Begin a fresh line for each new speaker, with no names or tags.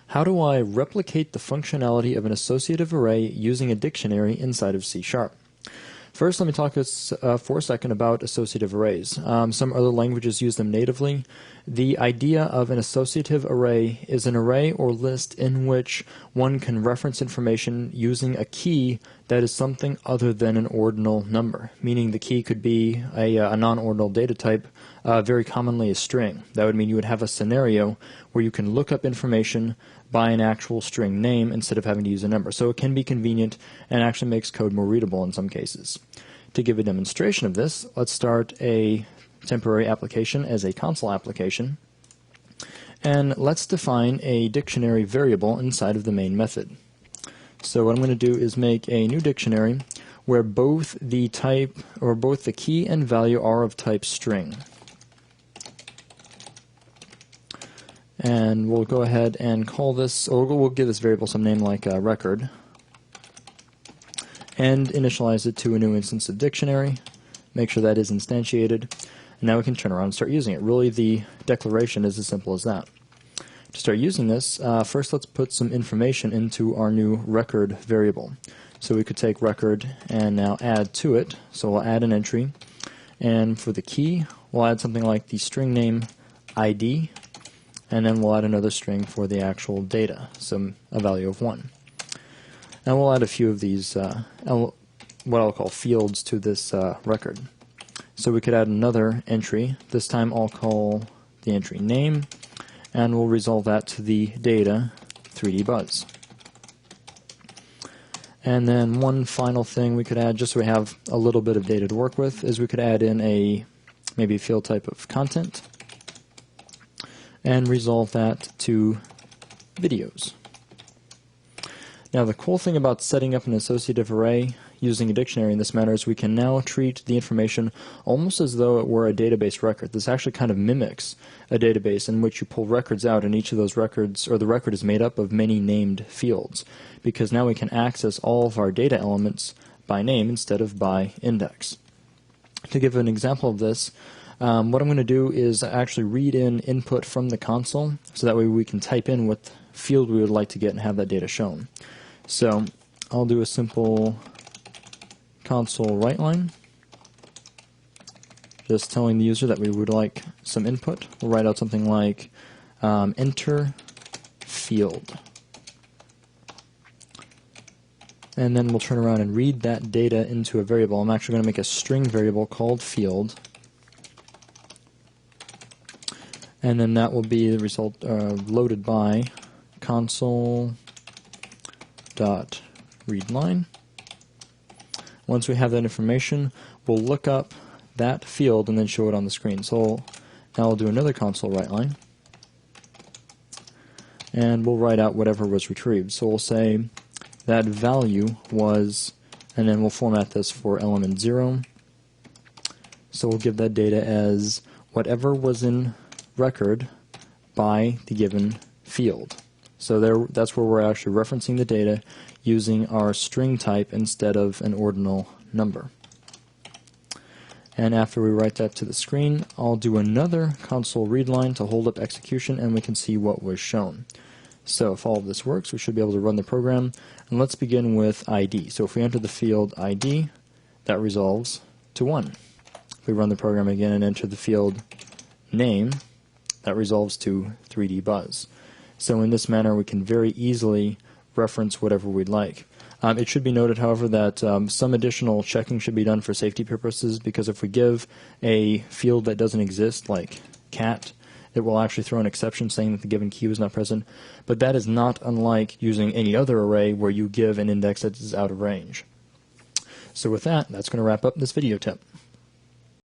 How do I replicate the functionality of an associative array using a dictionary inside of C#? First, let me talk for a second about associative arrays. Some other languages use them natively. The idea of an associative array is an array or list in which one can reference information using a key that is something other than an ordinal number, meaning the key could be a non-ordinal data type, very commonly a string. That would mean you would have a scenario where you can look up information by an actual string name instead of having to use a number. So it can be convenient and actually makes code more readable in some cases. To give a demonstration of this, let's start a temporary application as a console application, and let's define a dictionary variable inside of the main method. So what I'm going to do is make a new dictionary where both the type, or both the key and value, are of type string. And we'll go ahead and call this, or we'll give this variable some name like record, and initialize it to a new instance of dictionary. Make sure that is instantiated. And now we can turn around and start using it. Really, the declaration is as simple as that. To start using this, first let's put some information into our new record variable. So we could take record and now add to it. So we'll add an entry. And for the key, we'll add something like the string name ID. And then we'll add another string for the actual data, a value of 1. And we'll add a few of these, what I'll call fields, to this record. So we could add another entry. This time I'll call the entry name, and we'll resolve that to the data 3D buzz. And then one final thing we could add, just so we have a little bit of data to work with, is we could add in maybe a field type of content, and resolve that to videos. Now the cool thing about setting up an associative array using a dictionary in this manner is we can now treat the information almost as though it were a database record. This actually kind of mimics a database in which you pull records out, and each of those records, or the record, is made up of many named fields, because now we can access all of our data elements by name instead of by index. To give an example of this, what I'm going to do is actually read in input from the console, so that way we can type in what field we would like to get and have that data shown. So I'll do a simple console write line, just telling the user that we would like some input. We'll write out something like enter field. And then we'll turn around and read that data into a variable. I'm actually going to make a string variable called field. And then that will be the result loaded by console.readLine. Once we have that information, we'll look up that field and then show it on the screen. So now we'll do another console write line, and we'll write out whatever was retrieved. So we'll say that value was, and then we'll format this for element 0. So we'll give that data as whatever was in record by the given field. So that's where we're actually referencing the data using our string type instead of an ordinal number. And after we write that to the screen, I'll do another console read line to hold up execution, and we can see what was shown. So if all of this works, we should be able to run the program. And let's begin with ID. So if we enter the field ID, that resolves to 1. If we run the program again and enter the field name, that resolves to 3D buzz. So in this manner, we can very easily reference whatever we'd like. It should be noted, however, that some additional checking should be done for safety purposes, because if we give a field that doesn't exist, like cat, it will actually throw an exception saying that the given key was not present. But that is not unlike using any other array where you give an index that is out of range. So with that, that's going to wrap up this video tip.